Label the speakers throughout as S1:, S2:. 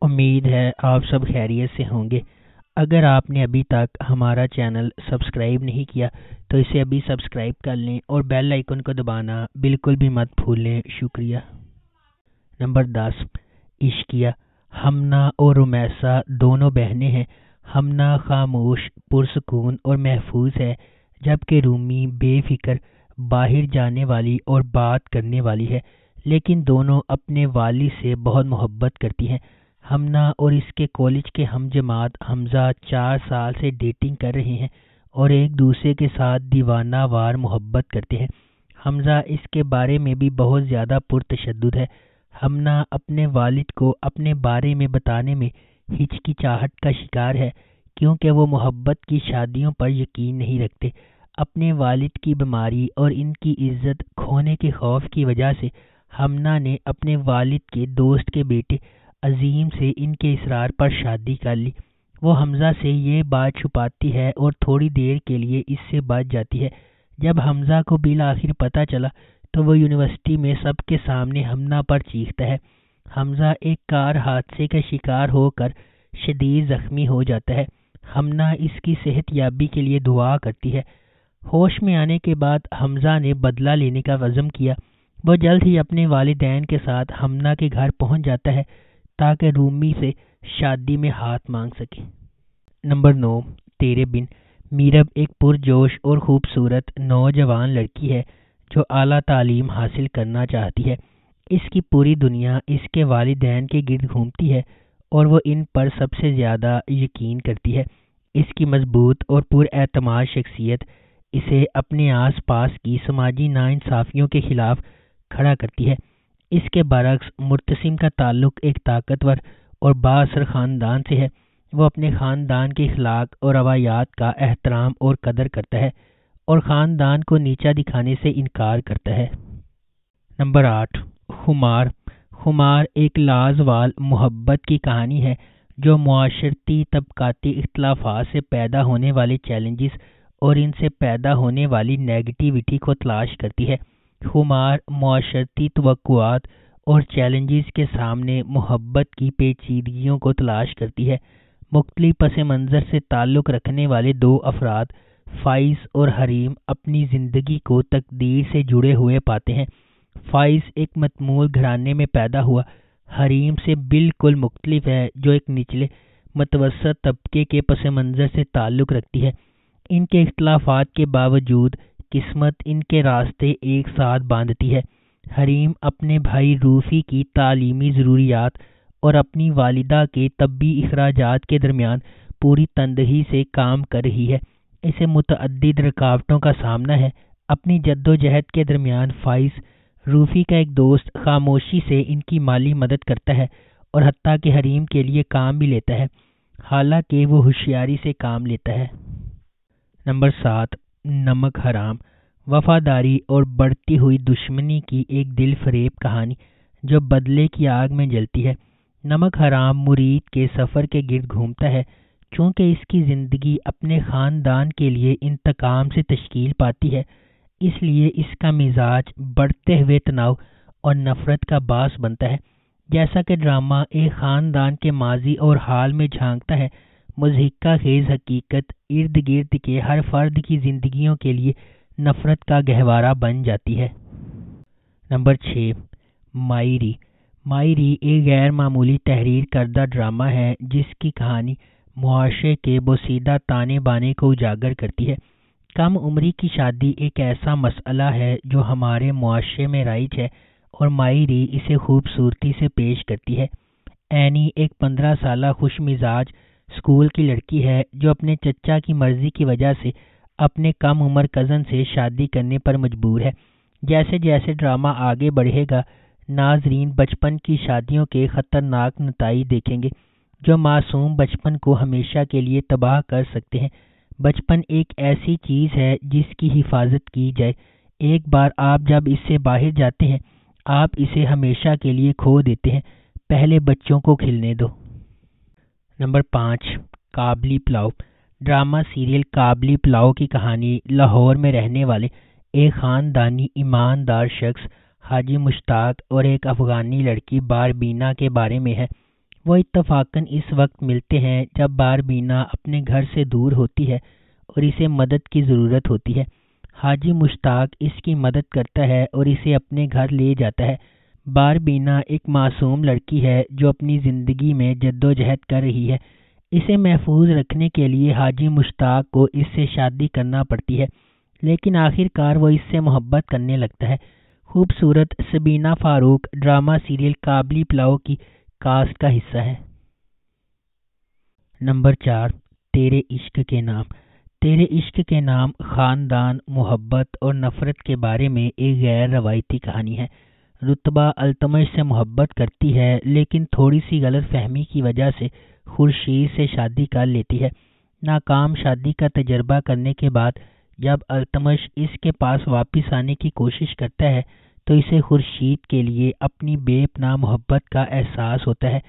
S1: امید ہے آپ سب خیریت سے ہوں گے۔ اگر آپ نے ابھی تک ہمارا چینل سبسکرائب نہیں کیا تو اسے ابھی سبسکرائب کر لیں اور بیل آئیکن کو دبانا بالکل بھی مت بھولیں۔ شکریہ۔ نمبر 10، عشقیہ۔ ہمنا اور رمیسا دونوں بہنیں ہیں۔ ہمنا خاموش، پرسکون اور محفوظ ہے، جبکہ رومی بے فکر، باہر جانے والی اور بات کرنے والی ہے، لیکن دونوں اپنے والد سے بہت محبت کرتی ہیں۔ ہمنا اور اس کے کالج کے ہم جماعت حمزہ 4 سال سے ڈیٹنگ کر رہے ہیں اور ایک دوسرے کے ساتھ دیوانہ وار محبت کرتے ہیں۔ حمزہ اس کے بارے میں بھی بہت زیادہ پرتشدد ہے۔ ہمنا اپنے والد کو اپنے بارے میں بتانے میں ہچکچاہٹ کا شکار ہے، کیونکہ وہ محبت کی شادیوں پر یقین نہیں رکھتے۔ اپنے والد کی بیماری اور ان کی عزت کھونے کے خوف کی وجہ سے ہمنا نے اپنے والد کے دوست کے بیٹے عظیم سے ان کے اصرار پر شادی کر لی۔ وہ حمزہ سے یہ بات چھپاتی ہے اور تھوڑی دیر کے لیے اس سے بچ جاتی ہے۔ جب حمزہ کو بالآخر پتہ چلا تو وہ یونیورسٹی میں سب کے سامنے ہمنا پر چیختا ہے۔ حمزہ ایک کار حادثے کا شکار ہو کر شدید زخمی ہو جاتا ہے۔ ہمنا اس کی صحت یابی کے لیے دعا کرتی ہے۔ ہوش میں آنے کے بعد حمزہ نے بدلہ لینے کا عزم کیا۔ وہ جلد ہی اپنے والدین کے ساتھ ہمنا کے گھر پہنچ جاتا ہے تاکہ رومی سے شادی میں ہاتھ مانگ سکے۔ نمبر 9، تیرے بن۔ میرب ایک پرجوش اور خوبصورت نوجوان لڑکی ہے جو اعلیٰ تعلیم حاصل کرنا چاہتی ہے۔ اس کی پوری دنیا اس کے والدین کے گرد گھومتی ہے اور وہ ان پر سب سے زیادہ یقین کرتی ہے۔ اس کی مضبوط اور پراعتماد شخصیت اسے اپنے آس پاس کی سماجی ناانصافیوں کے خلاف کھڑا کرتی ہے۔ اس کے برعکس مرتسم کا تعلق ایک طاقتور اور بااثر خاندان سے ہے۔ وہ اپنے خاندان کے اخلاق اور روایات کا احترام اور قدر کرتا ہے اور خاندان کو نیچا دکھانے سے انکار کرتا ہے۔ نمبر 8، خمار۔ خمار ایک لازوال محبت کی کہانی ہے جو معاشرتی طبقاتی اختلافات سے پیدا ہونے والے چیلنجز اور ان سے پیدا ہونے والی نیگیٹیوٹی کو تلاش کرتی ہے۔ خمار معاشرتی توقعات اور چیلنجز کے سامنے محبت کی پیچیدگیوں کو تلاش کرتی ہے۔ مختلف پس منظر سے تعلق رکھنے والے دو افراد، فائز اور حریم، اپنی زندگی کو تقدیر سے جڑے ہوئے پاتے ہیں۔ فائز ایک متمول گھرانے میں پیدا ہوا حریم سے بالکل مختلف ہے جو ایک نچلے متوسط طبقے کے پس منظر سے تعلق رکھتی ہے۔ ان کے اختلافات کے باوجود قسمت ان کے راستے ایک ساتھ باندھتی ہے۔ حریم اپنے بھائی روفی کی تعلیمی ضروریات اور اپنی والدہ کے طبی اخراجات کے درمیان پوری تندہی سے کام کر رہی ہے۔ اسے متعدد رکاوٹوں کا سامنا ہے۔ اپنی جدوجہد کے درمیان فائز، روفی کا ایک دوست، خاموشی سے ان کی مالی مدد کرتا ہے اور حتیٰ کہ حریم کے لیے کام بھی لیتا ہے، حالانکہ وہ ہوشیاری سے کام لیتا ہے۔ نمبر 7، نمک حرام۔ وفاداری اور بڑھتی ہوئی دشمنی کی ایک دل فریب کہانی جو بدلے کی آگ میں جلتی ہے۔ نمک حرام مرید کے سفر کے گرد گھومتا ہے۔ چونکہ اس کی زندگی اپنے خاندان کے لیے انتقام سے تشکیل پاتی ہے، اس لیے اس کا مزاج بڑھتے ہوئے تناؤ اور نفرت کا باعث بنتا ہے۔ جیسا کہ ڈرامہ ایک خاندان کے ماضی اور حال میں جھانکتا ہے، مضحکہ خیز حقیقت ارد گرد کے ہر فرد کی زندگیوں کے لیے نفرت کا گہوارہ بن جاتی ہے۔ نمبر 6، مائری۔ مائری ایک غیر معمولی تحریر کردہ ڈرامہ ہے جس کی کہانی معاشرے کے بوسیدہ تانے بانے کو اجاگر کرتی ہے۔ کم عمری کی شادی ایک ایسا مسئلہ ہے جو ہمارے معاشرے میں رائج ہے اور مائری اسے خوبصورتی سے پیش کرتی ہے۔ اینی ایک 15 سالہ خوش مزاج اسکول کی لڑکی ہے جو اپنے چچا کی مرضی کی وجہ سے اپنے کم عمر کزن سے شادی کرنے پر مجبور ہے۔ جیسے جیسے ڈرامہ آگے بڑھے گا، ناظرین بچپن کی شادیوں کے خطرناک نتائج دیکھیں گے جو معصوم بچپن کو ہمیشہ کے لیے تباہ کر سکتے ہیں۔ بچپن ایک ایسی چیز ہے جس کی حفاظت کی جائے۔ ایک بار آپ جب اس سے باہر جاتے ہیں، آپ اسے ہمیشہ کے لیے کھو دیتے ہیں۔ پہلے بچوں کو کھلنے دو۔ نمبر 5، کابلی پلاؤ۔ ڈرامہ سیریل کابلی پلاؤ کی کہانی لاہور میں رہنے والے ایک خاندانی ایماندار شخص حاجی مشتاق اور ایک افغانی لڑکی باربینا کے بارے میں ہے۔ وہ اتفاقاً اس وقت ملتے ہیں جب باربینا اپنے گھر سے دور ہوتی ہے اور اسے مدد کی ضرورت ہوتی ہے۔ حاجی مشتاق اس کی مدد کرتا ہے اور اسے اپنے گھر لے جاتا ہے۔ باربینا ایک معصوم لڑکی ہے جو اپنی زندگی میں جدوجہد کر رہی ہے۔ اسے محفوظ رکھنے کے لیے حاجی مشتاق کو اس سے شادی کرنا پڑتی ہے، لیکن آخر کار وہ اس سے محبت کرنے لگتا ہے۔ خوبصورت سبینہ فاروق ڈرامہ سیریل کابلی پلاؤ کی کاسٹ کا حصہ ہے۔ نمبر 4، تیرے عشق کے نام۔ تیرے عشق کے نام خاندان، محبت اور نفرت کے بارے میں ایک غیر روایتی کہانی ہے۔ رتبہ التمش سے محبت کرتی ہے، لیکن تھوڑی سی غلط فہمی کی وجہ سے خورشید سے شادی کر لیتی ہے۔ ناکام شادی کا تجربہ کرنے کے بعد جب التمش اس کے پاس واپس آنے کی کوشش کرتا ہے تو اسے خورشید کے لیے اپنی بے پناہ محبت کا احساس ہوتا ہے۔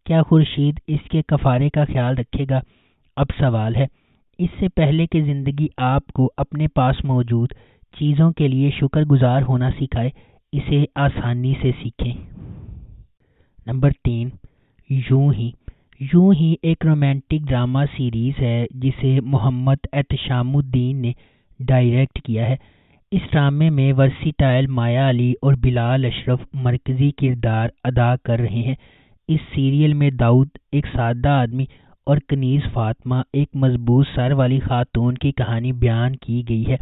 S1: کیا خورشید اس کے کفارے کا خیال رکھے گا؟ اب سوال ہے، اس سے پہلے کہ زندگی آپ کو اپنے پاس موجود چیزوں کے لیے شکر گزار ہونا سکھائے، اسے آسانی سے سیکھیں۔ نمبر 3، یوں ہی۔ یوں ہی ایک رومانٹک ڈرامہ سیریز ہے جسے محمد احتشام الدین نے ڈائریکٹ کیا ہے۔ اس ڈرامے میں ورسیٹائل مایا علی اور بلال اشرف مرکزی کردار ادا کر رہے ہیں۔ اس سیریل میں داؤد ایک سادہ آدمی اور کنیز فاطمہ ایک مضبوط سر والی خاتون کی کہانی بیان کی گئی ہے،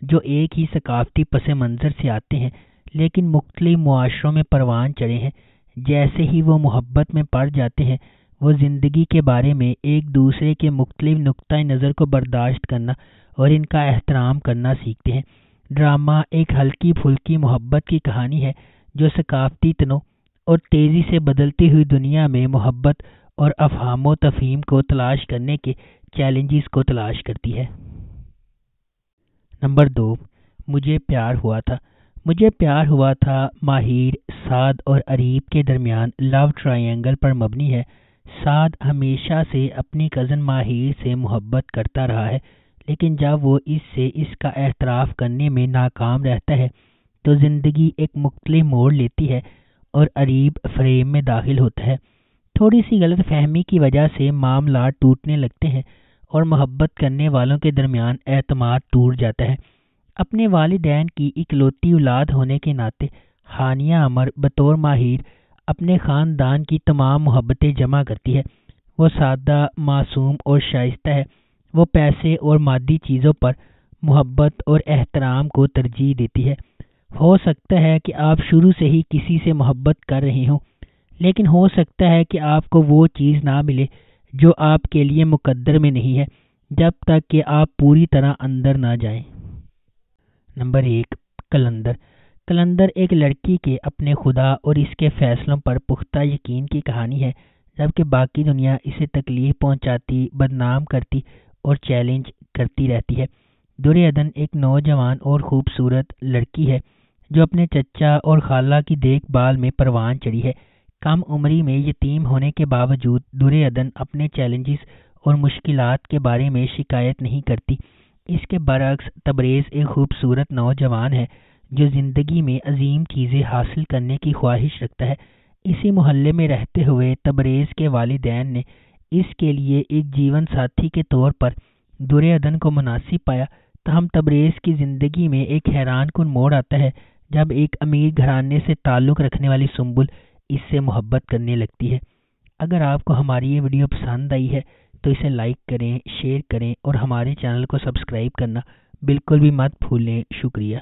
S1: جو ایک ہی ثقافتی پس منظر سے آتے ہیں لیکن مختلف معاشروں میں پروان چڑھے ہیں۔ جیسے ہی وہ محبت میں پڑ جاتے ہیں، وہ زندگی کے بارے میں ایک دوسرے کے مختلف نقطۂ نظر کو برداشت کرنا اور ان کا احترام کرنا سیکھتے ہیں۔ ڈرامہ ایک ہلکی پھلکی محبت کی کہانی ہے جو ثقافتی تنوع اور تیزی سے بدلتی ہوئی دنیا میں محبت اور افہام و تفہیم کو تلاش کرنے کے چیلنجز کو تلاش کرتی ہے۔ نمبر 2، مجھے پیار ہوا تھا۔ مجھے پیار ہوا تھا ماہر، سعد اور اریب کے درمیان لو ٹرائنگل پر مبنی ہے۔ سعد ہمیشہ سے اپنی کزن ماہر سے محبت کرتا رہا ہے، لیکن جب وہ اس کا اعتراف کرنے میں ناکام رہتا ہے تو زندگی ایک مختلف موڑ لیتی ہے اور اریب فریم میں داخل ہوتا ہے۔ تھوڑی سی غلط فہمی کی وجہ سے معاملات ٹوٹنے لگتے ہیں اور محبت کرنے والوں کے درمیان اعتماد ٹوٹ جاتا ہے۔ اپنے والدین کی اکلوتی اولاد ہونے کے ناطے ہانیہ عمر بطور ماہر اپنے خاندان کی تمام محبتیں جمع کرتی ہے۔ وہ سادہ، معصوم اور شائستہ ہے۔ وہ پیسے اور مادی چیزوں پر محبت اور احترام کو ترجیح دیتی ہے۔ ہو سکتا ہے کہ آپ شروع سے ہی کسی سے محبت کر رہے ہوں، لیکن ہو سکتا ہے کہ آپ کو وہ چیز نہ ملے جو آپ کے لیے مقدر میں نہیں ہے، جب تک کہ آپ پوری طرح اندر نہ جائیں۔ نمبر 1، کلندر۔ کلندر ایک لڑکی کے اپنے خدا اور اس کے فیصلوں پر پختہ یقین کی کہانی ہے، جبکہ باقی دنیا اسے تکلیف پہنچاتی، بدنام کرتی اور چیلنج کرتی رہتی ہے۔ درِ عدن ایک نوجوان اور خوبصورت لڑکی ہے جو اپنے چچا اور خالہ کی دیکھ بھال میں پروان چڑھی ہے۔ کم عمری میں یتیم ہونے کے باوجود درِ عدن اپنے چیلنجز اور مشکلات کے بارے میں شکایت نہیں کرتی۔ اس کے برعکس تبریز ایک خوبصورت نوجوان ہے جو زندگی میں عظیم چیزیں حاصل کرنے کی خواہش رکھتا ہے۔ اسی محلے میں رہتے ہوئے تبریز کے والدین نے اس کے لیے ایک جیون ساتھی کے طور پر درِ عدن کو مناسب پایا۔ تاہم تبریز کی زندگی میں ایک حیران کن موڑ آتا ہے جب ایک امیر گھرانے سے تعلق رکھنے والی سنبل اس سے محبت کرنے لگتی ہے۔ اگر آپ کو ہماری یہ ویڈیو پسند آئی ہے تو اسے لائک کریں، شیئر کریں اور ہمارے چینل کو سبسکرائب کرنا بالکل بھی مت بھولیں۔ شکریہ۔